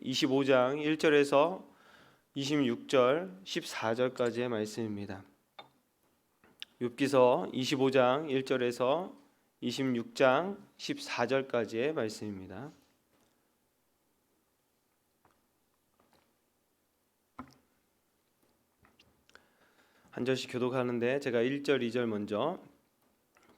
25장 1절에서 26절 14절까지의 말씀입니다. 욥기서 25장 1절에서 26장 14절까지의 말씀입니다. 한 절씩 교독하는데 제가 1절, 2절 먼저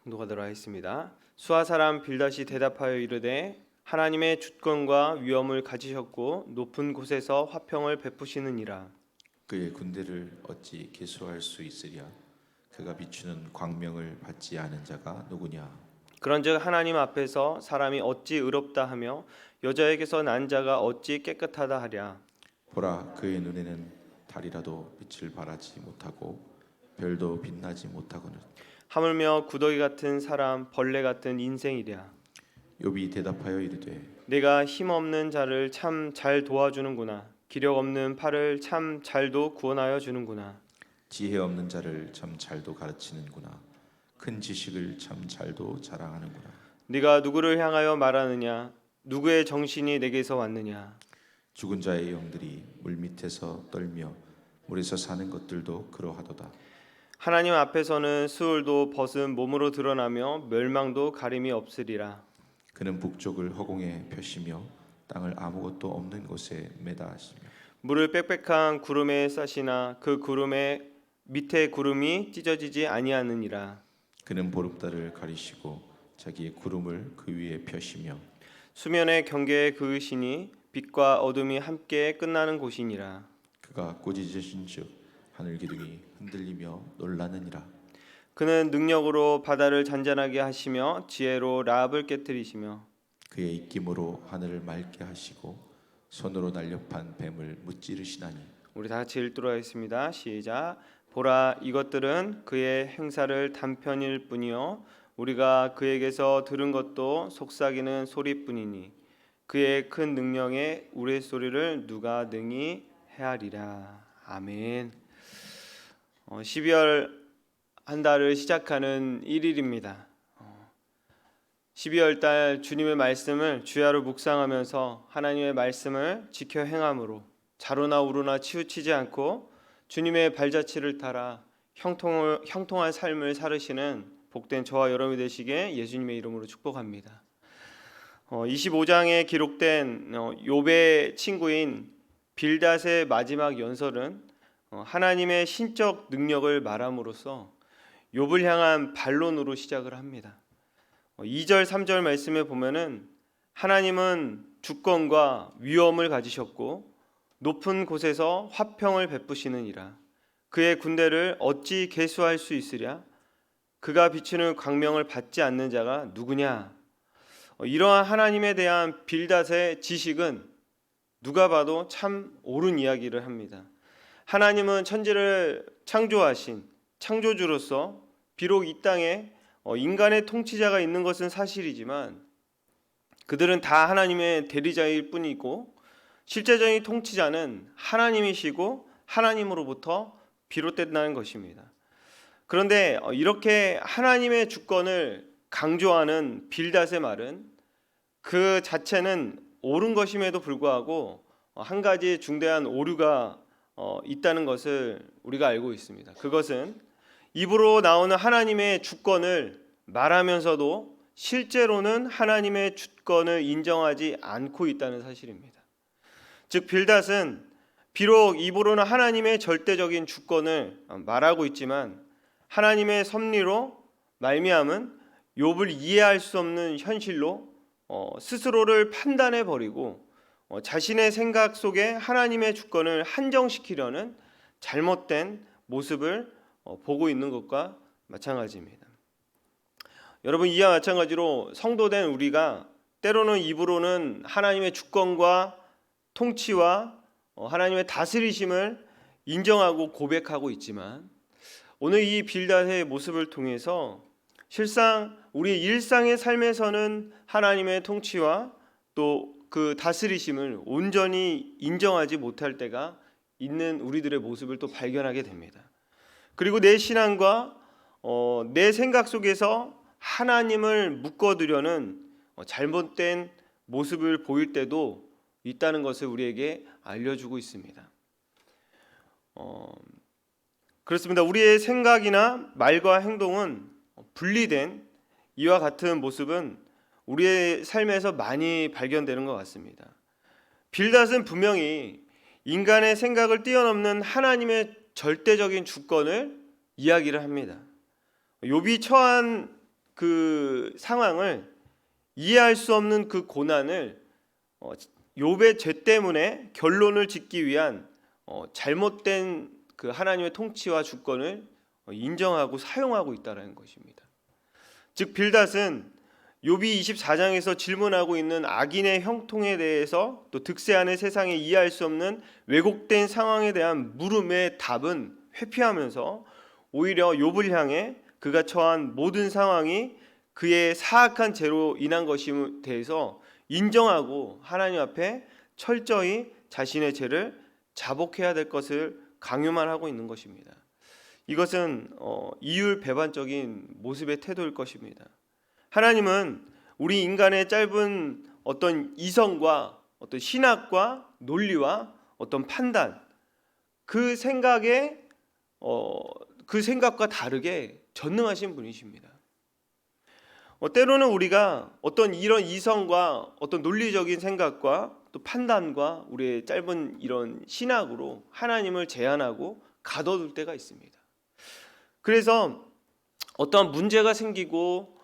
교독하도록 하겠습니다. 수아 사람 빌닷이 대답하여 이르되 하나님의 주권과 위엄을 가지셨고 높은 곳에서 화평을 베푸시느니라. 그의 군대를 어찌 계수할 수 있으랴? 그가 비추는 광명을 받지 않은 자가 누구냐? 그런즉 하나님 앞에서 사람이 어찌 의롭다 하며 여자에게서 난 자가 어찌 깨끗하다 하랴. 보라, 그의 눈에는 달이라도 빛을 발하지 못하고 별도 빛나지 못하거늘. 하물며 구더기 같은 사람 벌레 같은 인생이랴. 욥이 대답하여 이르되 내가 힘없는 자를 참 잘 도와주는구나. 기력 없는 팔을 참 잘도 구원하여 주는구나. 지혜 없는 자를 참 잘도 가르치는구나. 큰 지식을 참 잘도 자랑하는구나. 네가 누구를 향하여 말하느냐? 누구의 정신이 내게서 왔느냐? 죽은 자의 영들이 물 밑에서 떨며 물에서 사는 것들도 그러하도다. 하나님 앞에서는 수울도 벗은 몸으로 드러나며 멸망도 가림이 없으리라. 그는 북쪽을 허공에 펴시며 땅을 아무것도 없는 곳에 매다 하시며 물을 빽빽한 구름에 싸시나 그 구름의 밑에 구름이 찢어지지 아니하느니라. 그는 보름달을 가리시고 자기의 구름을 그 위에 펴시며 수면의 경계에 그으시니 빛과 어둠이 함께 끝나는 곳이니라. 그가 꾸짖으신즉 하늘 기둥이 흔들리며 놀라느니라. 그는 능력으로 바다를 잔잔하게 하시며 지혜로 라합을 깨뜨리시며 그의 입김으로 하늘을 맑게 하시고 손으로 날렵한 뱀을 무찌르시나니. 우리 다 같이 읽도록 하겠습니다. 시작. 보라, 이것들은 그의 행사를 단편일 뿐이요 우리가 그에게서 들은 것도 속삭이는 소리뿐이니 그의 큰 능력에 우레소리를 누가 능히 헤아리라. 아멘. 12월 한 달을 시작하는 1일입니다. 12월 달 주님의 말씀을 주야로 묵상하면서 하나님의 말씀을 지켜 행함으로 자로나 우로나 치우치지 않고 주님의 발자취를 따라 형통한 삶을 살으시는 복된 저와 여러분이 되시게 예수님의 이름으로 축복합니다. 25장에 기록된 욥의 친구인 빌닷의 마지막 연설은 하나님의 신적 능력을 말함으로써 욥을 향한 반론으로 시작을 합니다. 2절, 3절 말씀에 보면은 하나님은 주권과 위엄을 가지셨고 높은 곳에서 화평을 베푸시느니라. 그의 군대를 어찌 계수할 수 있으랴? 그가 비추는 광명을 받지 않는 자가 누구냐? 이러한 하나님에 대한 빌닷의 지식은 누가 봐도 참 옳은 이야기를 합니다. 하나님은 천지를 창조하신 창조주로서 비록 이 땅에 인간의 통치자가 있는 것은 사실이지만 그들은 다 하나님의 대리자일 뿐이고 실제적인 통치자는 하나님이시고 하나님으로부터 비롯된다는 것입니다. 그런데 이렇게 하나님의 주권을 강조하는 빌닷의 말은 그 자체는 옳은 것임에도 불구하고 한 가지 중대한 오류가 있다는 것을 우리가 알고 있습니다. 그것은 입으로 나오는 하나님의 주권을 말하면서도 실제로는 하나님의 주권을 인정하지 않고 있다는 사실입니다. 즉 빌닷은 비록 입으로는 하나님의 절대적인 주권을 말하고 있지만 하나님의 섭리로 말미암은 욥을 이해할 수 없는 현실로 스스로를 판단해 버리고 자신의 생각 속에 하나님의 주권을 한정시키려는 잘못된 모습을 보고 있는 것과 마찬가지입니다. 여러분, 이와 마찬가지로 성도된 우리가 때로는 입으로는 하나님의 주권과 통치와 하나님의 다스리심을 인정하고 고백하고 있지만 오늘 이 빌닷의 모습을 통해서 실상 우리 일상의 삶에서는 하나님의 통치와 또 그 다스리심을 온전히 인정하지 못할 때가 있는 우리들의 모습을 또 발견하게 됩니다. 그리고 내 신앙과 내 생각 속에서 하나님을 묶어두려는 잘못된 모습을 보일 때도 있다는 것을 우리에게 알려주고 있습니다. 그렇습니다. 우리의 생각이나 말과 행동은 분리된 이와 같은 모습은 우리의 삶에서 많이 발견되는 것 같습니다. 빌닷은 분명히 인간의 생각을 뛰어넘는 하나님의 절대적인 주권을 이야기를 합니다. 욥이 처한 그 상황을 이해할 수 없는 그 고난을 욥의 죄 때문에 결론을 짓기 위한 잘못된 그 하나님의 통치와 주권을 인정하고 사용하고 있다는 것입니다. 즉 빌닷은 욥이 24장에서 질문하고 있는 악인의 형통에 대해서 또 득세하는 세상에 이해할 수 없는 왜곡된 상황에 대한 물음의 답은 회피하면서 오히려 욥을 향해 그가 처한 모든 상황이 그의 사악한 죄로 인한 것임에 대해서 인정하고 하나님 앞에 철저히 자신의 죄를 자복해야 될 것을 강요만 하고 있는 것입니다. 이것은 이율배반적인 모습의 태도일 것입니다. 하나님은 우리 인간의 짧은 어떤 이성과 어떤 신학과 논리와 어떤 판단 그 생각과 다르게 전능하신 분이십니다. 때로는 우리가 어떤 이런 이성과 어떤 논리적인 생각과 또 판단과 우리의 짧은 이런 신학으로 하나님을 제한하고 가둬둘 때가 있습니다. 그래서 어떠한 문제가 생기고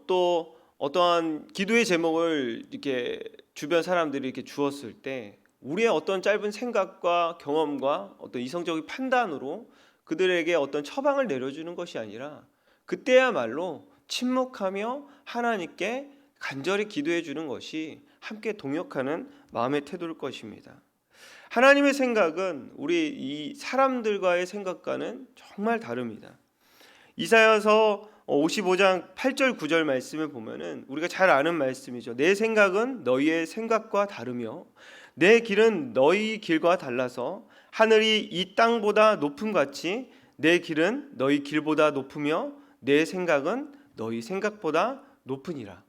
또 어떠한 기도의 제목을 이렇게 주변 사람들이 이렇게 주었을 때 우리의 어떤 짧은 생각과 경험과 어떤 이성적인 판단으로 그들에게 어떤 처방을 내려주는 것이 아니라 그때야말로 침묵하며 하나님께 간절히 기도해 주는 것이 함께 동역하는 마음의 태도일 것입니다. 하나님의 생각은 우리 이 사람들과의 생각과는 정말 다릅니다. 이사야서 55장 8절 9절 말씀을 보면은 우리가 잘 아는 말씀이죠. 내 생각은 너희의 생각과 다르며 내 길은 너희 길과 달라서 하늘이 이 땅보다 높음 같이 내 길은 너희 길보다 높으며 내 생각은 너희 생각보다 높으니라.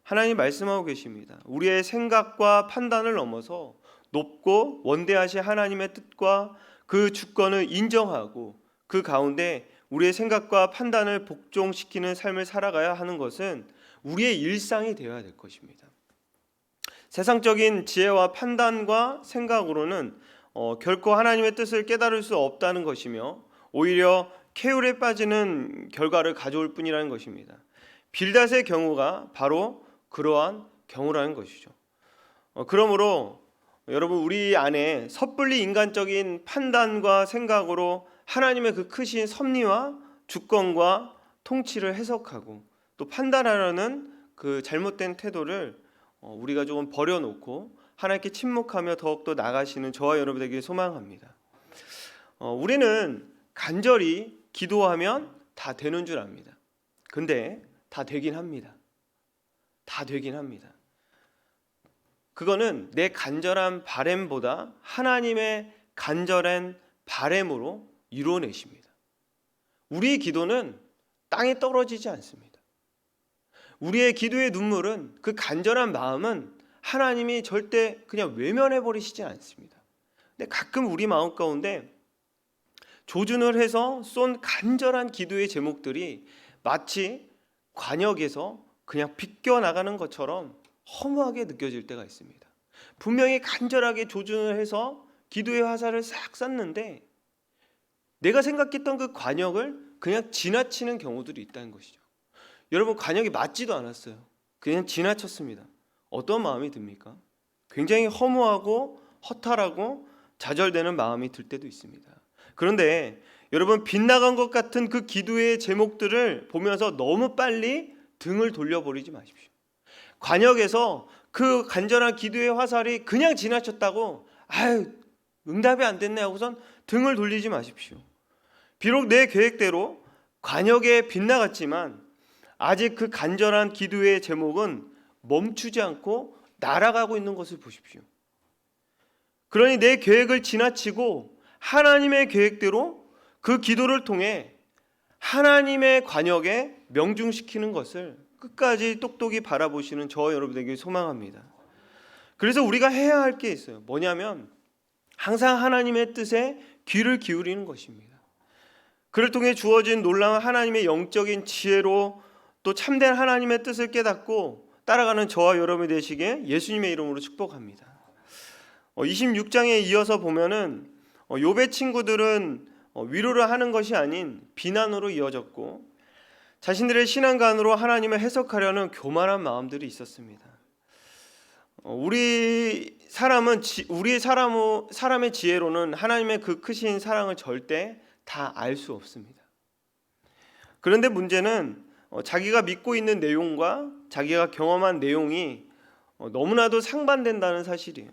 하나님 말씀하고 계십니다. 우리의 생각과 판단을 넘어서 높고 원대하신 하나님의 뜻과 그 주권을 인정하고 그 가운데 우리의 생각과 판단을 복종시키는 삶을 살아가야 하는 것은 우리의 일상이 되어야 될 것입니다. 세상적인 지혜와 판단과 생각으로는 결코 하나님의 뜻을 깨달을 수 없다는 것이며 오히려 쾌율에 빠지는 결과를 가져올 뿐이라는 것입니다. 빌닷의 경우가 바로 그러한 경우라는 것이죠. 그러므로 여러분 우리 안에 섣불리 인간적인 판단과 생각으로 하나님의 그 크신 섭리와 주권과 통치를 해석하고 또 판단하려는 그 잘못된 태도를 우리가 조금 버려놓고 하나님께 침묵하며 더욱더 나가시는 저와 여러분에게 소망합니다. 우리는 간절히 기도하면 다 되는 줄 압니다. 근데 다 되긴 합니다. 다 되긴 합니다. 그거는 내 간절한 바램보다 하나님의 간절한 바램으로 이루어내십니다. 우리의 기도는 땅에 떨어지지 않습니다. 우리의 기도의 눈물은 그 간절한 마음은 하나님이 절대 그냥 외면해 버리시지 않습니다. 근데 가끔 우리 마음 가운데 조준을 해서 쏜 간절한 기도의 제목들이 마치 관역에서 그냥 비껴나가는 것처럼 허무하게 느껴질 때가 있습니다. 분명히 간절하게 조준을 해서 기도의 화살을 싹 쐈는데 내가 생각했던 그 관역을 그냥 지나치는 경우들이 있다는 것이죠. 여러분 관역이 맞지도 않았어요. 그냥 지나쳤습니다. 어떤 마음이 듭니까? 굉장히 허무하고 허탈하고 좌절되는 마음이 들 때도 있습니다. 그런데 여러분 빗나간 것 같은 그 기도의 제목들을 보면서 너무 빨리 등을 돌려버리지 마십시오. 관역에서 그 간절한 기도의 화살이 그냥 지나쳤다고 응답이 안 됐네 하고선 등을 돌리지 마십시오. 비록 내 계획대로 관역에 빗나갔지만 아직 그 간절한 기도의 제목은 멈추지 않고 날아가고 있는 것을 보십시오. 그러니 내 계획을 지나치고 하나님의 계획대로 그 기도를 통해 하나님의 관역에 명중시키는 것을 끝까지 똑똑히 바라보시는 저와 여러분에게 소망합니다. 그래서 우리가 해야 할 게 있어요. 뭐냐면 항상 하나님의 뜻에 귀를 기울이는 것입니다. 그를 통해 주어진 놀라운 하나님의 영적인 지혜로 또 참된 하나님의 뜻을 깨닫고 따라가는 저와 여러분이 되시게 예수님의 이름으로 축복합니다. 26장에 이어서 보면은 욥의 친구들은 위로를 하는 것이 아닌 비난으로 이어졌고 자신들의 신앙관으로 하나님을 해석하려는 교만한 마음들이 있었습니다. 우리 사람의 지혜로는 하나님의 그 크신 사랑을 절대 다 알 수 없습니다. 그런데 문제는 자기가 믿고 있는 내용과 자기가 경험한 내용이 너무나도 상반된다는 사실이에요.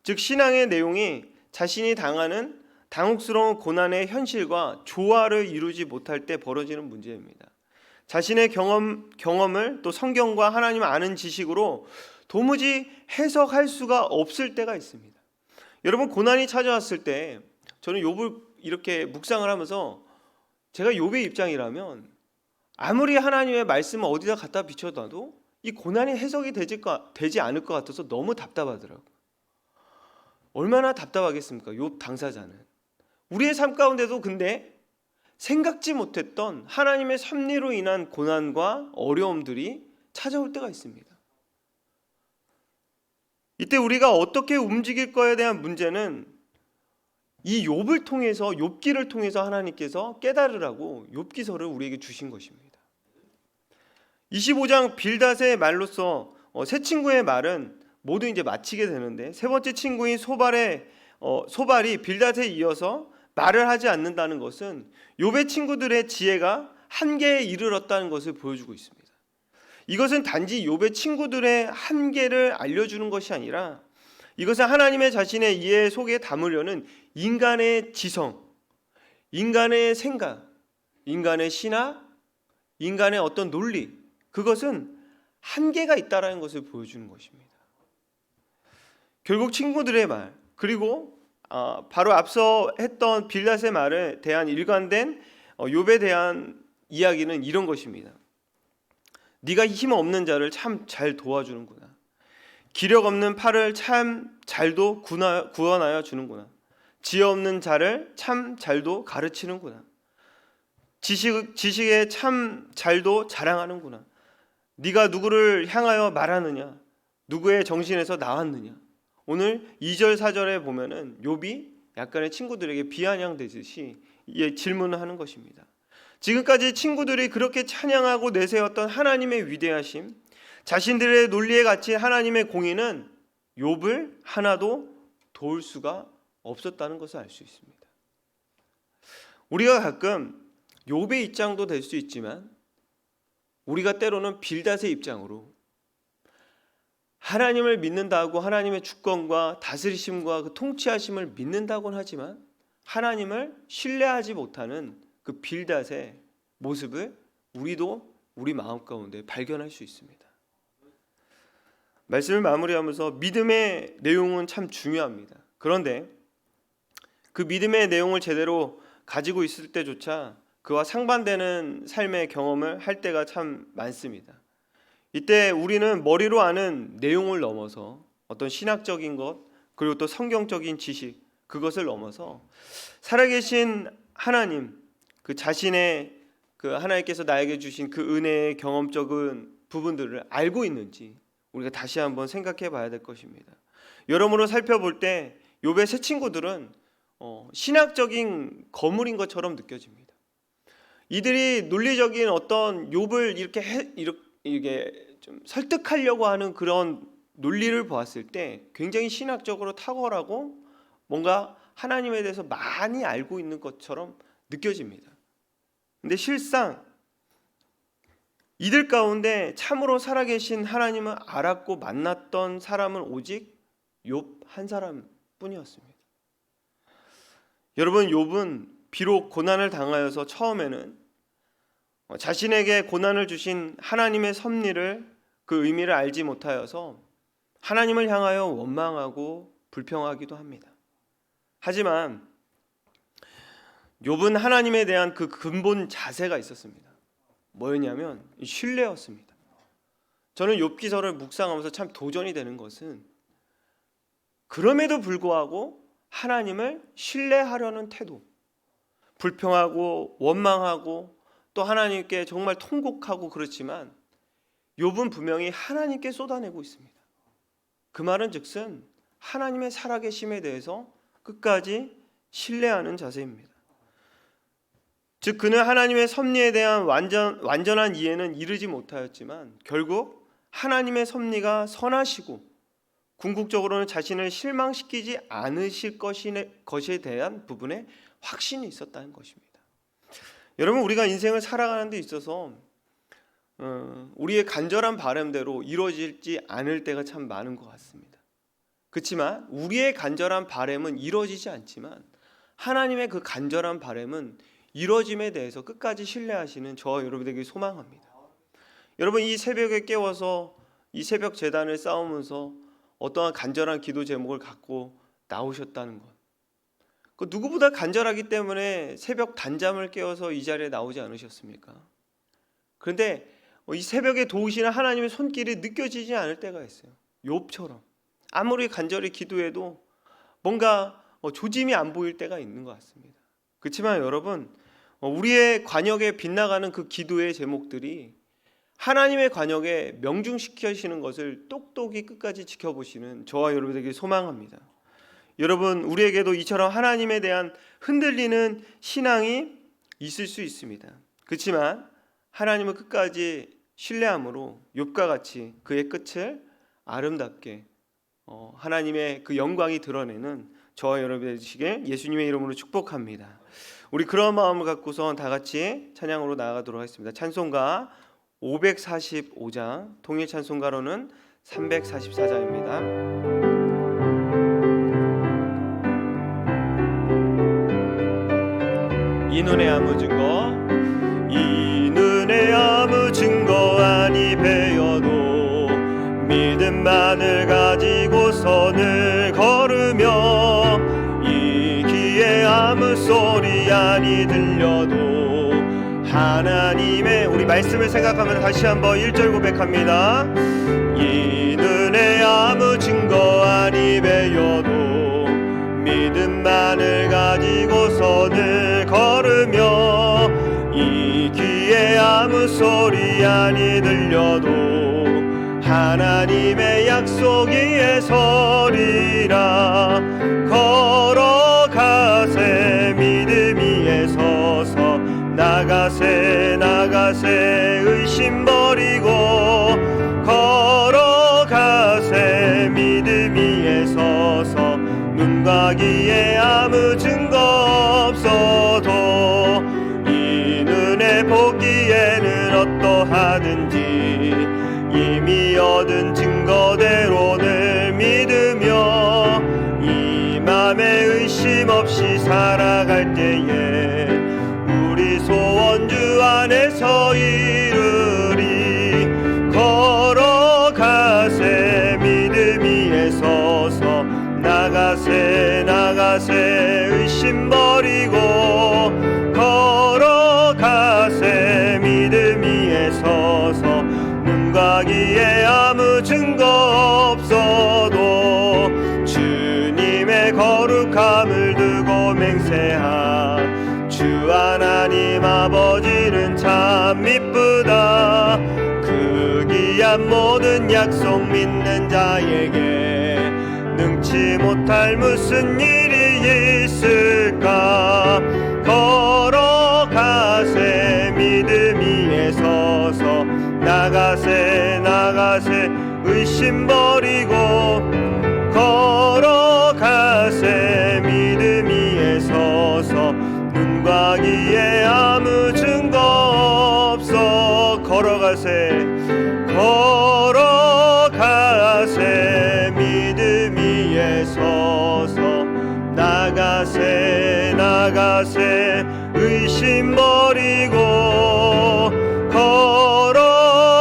즉 신앙의 내용이 자신이 당하는 당혹스러운 고난의 현실과 조화를 이루지 못할 때 벌어지는 문제입니다. 자신의 경험을 또 성경과 하나님을 아는 지식으로 도무지 해석할 수가 없을 때가 있습니다. 여러분, 고난이 찾아왔을 때 저는 욥을 이렇게 묵상을 하면서 제가 욥의 입장이라면 아무리 하나님의 말씀을 어디다 갖다 비춰놔도 이 고난이 해석이 되지 않을 것 같아서 너무 답답하더라고요. 얼마나 답답하겠습니까? 욥 당사자는. 우리의 삶 가운데도 근데 생각지 못했던 하나님의 섭리로 인한 고난과 어려움들이 찾아올 때가 있습니다. 이때 우리가 어떻게 움직일 거에 대한 문제는 이 욥을 통해서, 욥기를 통해서 하나님께서 깨달으라고 욥기서를 우리에게 주신 것입니다. 25장 빌닷의 말로써 세 친구의 말은 모두 이제 마치게 되는데 세 번째 친구인 소발이 빌닷에 이어서 말을 하지 않는다는 것은 욥의 친구들의 지혜가 한계에 이르렀다는 것을 보여주고 있습니다. 이것은 단지 욥의 친구들의 한계를 알려주는 것이 아니라 이것은 하나님의 자신의 이해 속에 담으려는 인간의 지성, 인간의 생각, 인간의 신학, 인간의 어떤 논리, 그것은 한계가 있다는 것을 보여주는 것입니다. 결국 친구들의 말, 그리고 바로 앞서 했던 빌닷의 말에 대한 일관된 욥에 대한 이야기는 이런 것입니다. 네가 힘 없는 자를 참 잘 도와주는구나. 기력 없는 팔을 참 잘도 구원하여 주는구나. 지혜 없는 자를 참 잘도 가르치는구나. 지식에 참 잘도 자랑하는구나. 네가 누구를 향하여 말하느냐? 누구의 정신에서 나왔느냐? 오늘 2절 4절에 보면은 욥이 약간의 친구들에게 비아냥되듯이 질문을 하는 것입니다. 지금까지 친구들이 그렇게 찬양하고 내세웠던 하나님의 위대하심, 자신들의 논리에 갇힌 하나님의 공의는 욥을 하나도 도울 수가 없었다는 것을 알 수 있습니다. 우리가 가끔 욥의 입장도 될 수 있지만 우리가 때로는 빌닷의 입장으로 하나님을 믿는다고 하나님의 주권과 다스리심과 그 통치하심을 믿는다고는 하지만 하나님을 신뢰하지 못하는 그 빌닷의 모습을 우리도 우리 마음 가운데 발견할 수 있습니다. 말씀을 마무리하면서 믿음의 내용은 참 중요합니다. 그런데 그 믿음의 내용을 제대로 가지고 있을 때조차 그와 상반되는 삶의 경험을 할 때가 참 많습니다. 이때 우리는 머리로 아는 내용을 넘어서 어떤 신학적인 것 그리고 또 성경적인 지식 그것을 넘어서 살아계신 하나님 그 자신의 그 하나님께서 나에게 주신 그 은혜의 경험적인 부분들을 알고 있는지 우리가 다시 한번 생각해 봐야 될 것입니다. 여러모로 살펴볼 때 욥의 세 친구들은 신학적인 거물인 것처럼 느껴집니다. 이들이 논리적인 어떤 욥을 이렇게 좀 설득하려고 하는 그런 논리를 보았을 때 굉장히 신학적으로 탁월하고 뭔가 하나님에 대해서 많이 알고 있는 것처럼 느껴집니다. 근데 실상 이들 가운데 참으로 살아계신 하나님을 알았고 만났던 사람은 오직 욥 한 사람뿐이었습니다. 여러분, 욥은 비록 고난을 당하여서 처음에는 자신에게 고난을 주신 하나님의 섭리를 그 의미를 알지 못하여서 하나님을 향하여 원망하고 불평하기도 합니다. 하지만 욥은 하나님에 대한 그 근본 자세가 있었습니다. 뭐였냐면 신뢰였습니다. 저는 욥기서를 묵상하면서 참 도전이 되는 것은 그럼에도 불구하고 하나님을 신뢰하려는 태도, 불평하고 원망하고 또 하나님께 정말 통곡하고 그렇지만 욥은 분명히 하나님께 쏟아내고 있습니다. 그 말은 즉슨 하나님의 살아계심에 대해서 끝까지 신뢰하는 자세입니다. 즉 그는 하나님의 섭리에 대한 완전한 이해는 이르지 못하였지만 결국 하나님의 섭리가 선하시고 궁극적으로는 자신을 실망시키지 않으실 것에 대한 부분에 확신이 있었다는 것입니다. 여러분, 우리가 인생을 살아가는 데 있어서 우리의 간절한 바람대로 이루어지지 않을 때가 참 많은 것 같습니다. 그렇지만 우리의 간절한 바람은 이루어지지 않지만 하나님의 그 간절한 바람은 이루어짐에 대해서 끝까지 신뢰하시는 저와 여러분에게 소망합니다. 여러분, 이 새벽에 깨워서 이 새벽 제단을 쌓으면서 어떠한 간절한 기도 제목을 갖고 나오셨다는 것, 그 누구보다 간절하기 때문에 새벽 단잠을 깨워서 이 자리에 나오지 않으셨습니까? 그런데 이 새벽에 도우시는 하나님의 손길이 느껴지지 않을 때가 있어요. 욥처럼 아무리 간절히 기도해도 뭔가 조짐이 안 보일 때가 있는 것 같습니다. 그렇지만 여러분, 우리의 관역에 빗나가는 그 기도의 제목들이 하나님의 관역에 명중시키시는 것을 똑똑히 끝까지 지켜보시는 저와 여러분에게 소망합니다. 여러분, 우리에게도 이처럼 하나님에 대한 흔들리는 신앙이 있을 수 있습니다. 그렇지만 하나님을 끝까지 신뢰함으로 욥과 같이 그의 끝을 아름답게 하나님의 그 영광이 드러내는 저와 여러분 되시길 예수님의 이름으로 축복합니다. 우리 그런 마음을 갖고서 다 같이 찬양으로 나아가도록 하겠습니다. 찬송가 545장, 통일 찬송가로는 344장입니다. 이 눈에 아무 증거, 이 눈에 아무 증거 아니 배어도 믿음만을 가지고 선을 걸으며 이 귀에 아무 소리 아니 들려도 하나님의, 우리 말씀을 생각하면서 다시 한번 1절 고백합니다. 이 눈에 아무 증거 아니 배어도 믿음만을 가지고 선을 걸으며 이 귀에 아무 소리 아니 들려도 하나님의 약속 위에 서리라. 걸어가세 믿음 위에 서서 나가세 의심 버리고 걸어가세 믿음 위에 서서 눈과 귀에 아무 증거 없어도 이 눈에 보기에는 어떠하든지 이미 얻은 증거대로 늘 믿으며 이 맘에 의심 없이 살아갈 때에 우리 소원 주 안에서 이루리. 걸어가세 믿음 위에 서서 나가세 의심 버리고 걸어가세 믿음 위에 서서 눈과 귀에 아무 증거 없어도 주님의 거룩함을 두고 맹세하. 주 하나님 아버지는 참 미쁘다. 그 귀한 모든 약속 믿는 자에게 능치 못할 무슨 일이 있을까. 걸어가세 믿음 위에 서서 나가세 의심 버리고 걸어가세 믿음 위에 서서 눈과 귀에 아무 증거 없어. 걸어가세 믿음 위에 서서 나가세 의심 버리고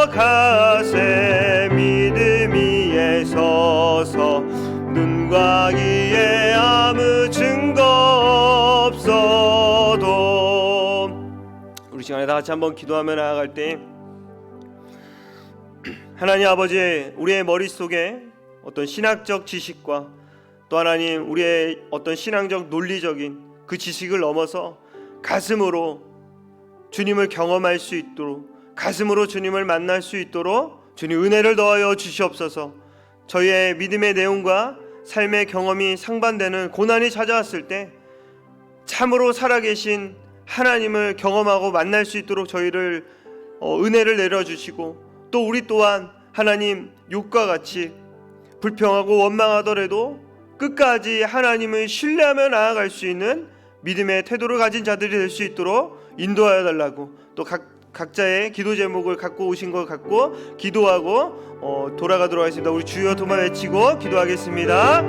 걸어가세 믿음 위에 서서 눈과 귀에 아무 증거 없어도. 우리 시간에 다 같이 한번 기도하며 나아갈 때 하나님 아버지, 우리의 머릿속에 어떤 신학적 지식과 또 하나님 우리의 어떤 신앙적 논리적인 그 지식을 넘어서 가슴으로 주님을 경험할 수 있도록, 가슴으로 주님을 만날 수 있도록 주님 은혜를 더하여 주시옵소서. 저희의 믿음의 내용과 삶의 경험이 상반되는 고난이 찾아왔을 때 참으로 살아계신 하나님을 경험하고 만날 수 있도록 저희를 은혜를 내려주시고, 또 우리 또한 하나님 욕과 같이 불평하고 원망하더라도 끝까지 하나님을 신뢰하며 나아갈 수 있는 믿음의 태도를 가진 자들이 될 수 있도록 인도하여 달라고, 또 각자의 기도 제목을 갖고 오신 것 갖고 기도하고 돌아가도록 하겠습니다. 우리 주여 도마 외치고 기도하겠습니다.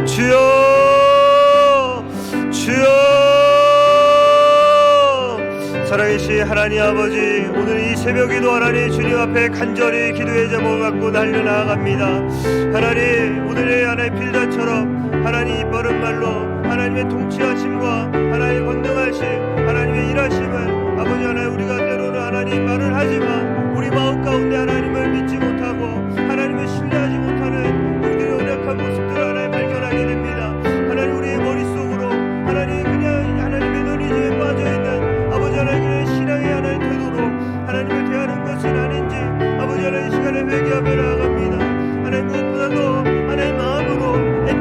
주여, 주여. 살아계신 하나님 아버지, 오늘 이 새벽에도 하나님 주님 앞에 간절히 기도의 제목을 갖고 달려나갑니다. 하나님, 오늘의 하나님 빌다처럼 하나님 이 빠른 말로 하나님의 통치하심과 하나님의 권능하심, 하나님의 일하심을 아버지 하나님 우리가 때로는 하나님